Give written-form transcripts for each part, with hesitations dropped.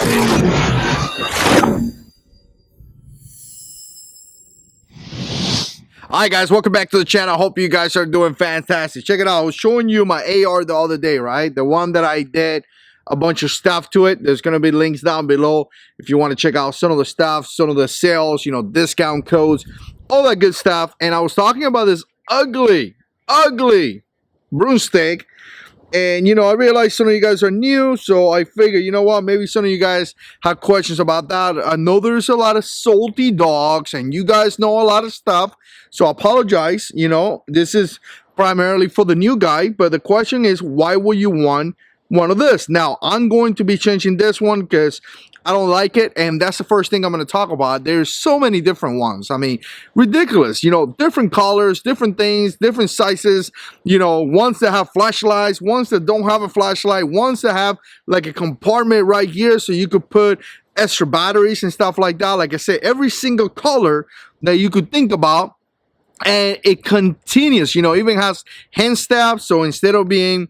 Alright guys, welcome back to the channel. I hope you guys are doing fantastic. Check it out. I was showing you my AR the other day, right? The one that I did a bunch of stuff to it. There's going to be links down below if you want to check out some of the stuff, some of the sales, you know, discount codes, all that good stuff. And I was talking about this ugly broomstick. And, you know, I realize some of you guys are new, so I figured, you know what, maybe some of you guys have questions about that. I know there's a lot of salty dogs, and you guys know a lot of stuff, so I apologize. You know, this is primarily for the new guy, but the question is, why would you want one of this? Now, I'm going to be changing this one because I don't like it, and that's the first thing I'm going to talk about. There's so many different ones. I mean, ridiculous. You know, different colors, different things, different sizes. You know, ones that have flashlights, ones that don't have a flashlight, ones that have like a compartment right here so you could put extra batteries and stuff like that. Like I said, every single color that you could think about, and it continues. You know, even has hand stabs, so instead of being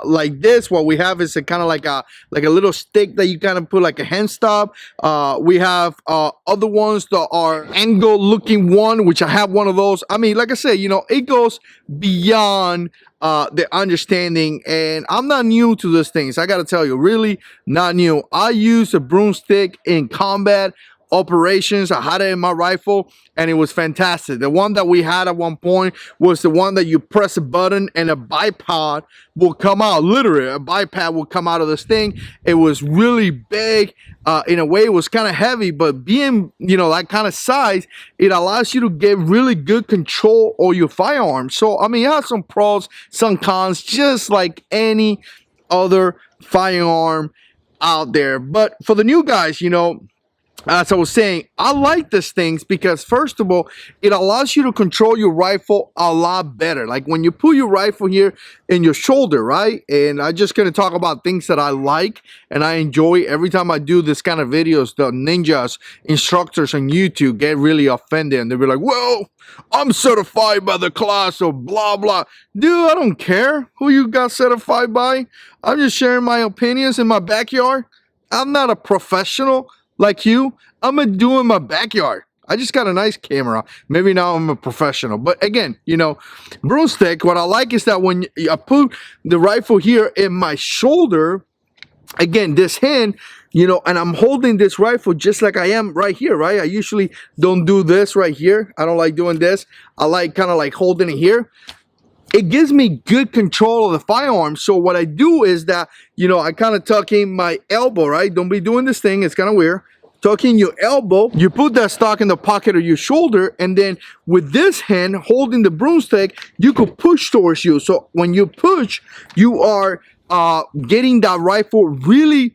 like this, what we have is a kind of like a little stick that you kind of put like a hand stop. We have other ones that are angle looking one, which I have one of those. I mean, like I said, you know, it goes beyond the understanding, and I'm not new to these things. I gotta tell you, really not new. I use a broomstick in combat operations. I had it in my rifle and it was fantastic. The one that we had at one point was the one that you press a button and a bipod will come out. Literally, a bipod will come out of this thing. It was really big. In a way, it was kind of heavy, but being, you know, that kind of size, it allows you to get really good control of your firearm. So, I mean, it has some pros, some cons, just like any other firearm out there. But for the new guys, you know, as I was saying, I like these things because, first of all, it allows you to control your rifle a lot better. Like when you put your rifle here in your shoulder, right? And I'm just going to talk about things that I like and I enjoy. Every time I do this kind of videos, the ninjas, instructors on YouTube get really offended and they'll be like, well, I'm certified by the class of blah, blah. Dude, I don't care who you got certified by. I'm just sharing my opinions in my backyard. I'm not a professional like you. I'm gonna do in my backyard. I just got a nice camera. Maybe now I'm a professional. But again, you know, broomstick, what I like is that when I put the rifle here in my shoulder, again, this hand, you know, and I'm holding this rifle just like I am right here, right? I usually don't do this right here. I don't like doing this. I like kind of like holding it here. It gives me good control of the firearm. So what I do is that, you know, I kind of tuck in my elbow, right? Don't be doing this thing. It's kind of weird. Tuck in your elbow. You put that stock in the pocket of your shoulder. And then with this hand holding the broomstick, you could push towards you. So when you push, you are getting that rifle really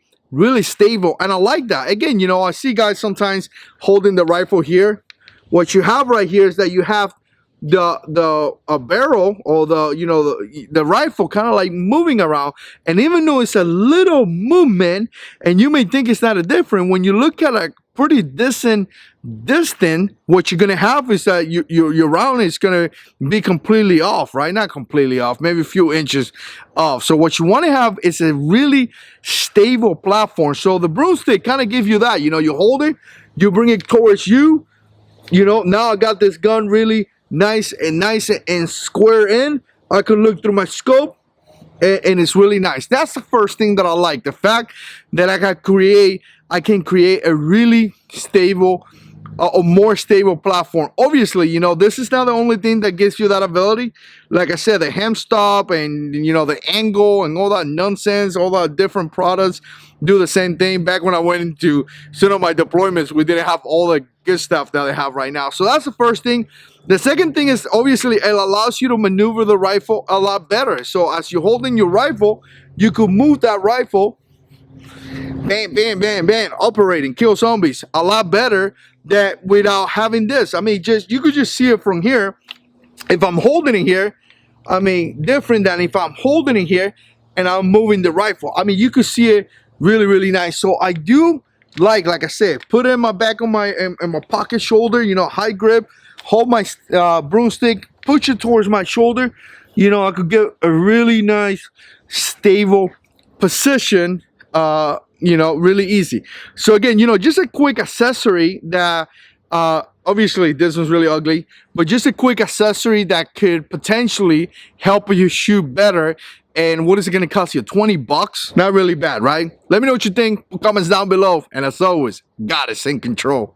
stable. And I like that. Again, you know, I see guys sometimes holding the rifle here. What you have right here is that you have the barrel or the rifle kind of like moving around, and even though it's a little movement and you may think it's not a different, when you look at a pretty distant, what you're gonna have is that your round is gonna be completely off, right? Not completely off, maybe a few inches off. So what you want to have is a really stable platform. So the broomstick kind of gives you that. You know, you hold it, you bring it towards you. You know, now I got this gun really nice and square in. I can look through my scope and it's really nice. That's the first thing that I like, the fact that I can create a really stable, a more stable platform. Obviously, you know, this is not the only thing that gives you that ability. Like I said, the hand stop and, you know, the angle and all that nonsense, all the different products do the same thing. Back when I went into some of my deployments, we didn't have all the good stuff that I have right now. So that's the first thing. The second thing is, obviously, it allows you to maneuver the rifle a lot better. So as you're holding your rifle, you could move that rifle, bam, bam, bam, bam, operating, kill zombies a lot better than without having this. I mean, you could just see it from here. If I'm holding it here, I mean, different than if I'm holding it here and I'm moving the rifle. I mean, you could see it really nice. So I do like I said, put it in my back of my in my pocket shoulder, you know, high grip. Hold my broomstick, push it towards my shoulder. You know, I could get a really nice, stable position you know, really easy. So again, you know, just a quick accessory that obviously this one's really ugly, but just a quick accessory that could potentially help you shoot better. And what is it going to cost you? 20 bucks? Not really bad, right? Let me know what you think. Comments down below. And as always, God is in control.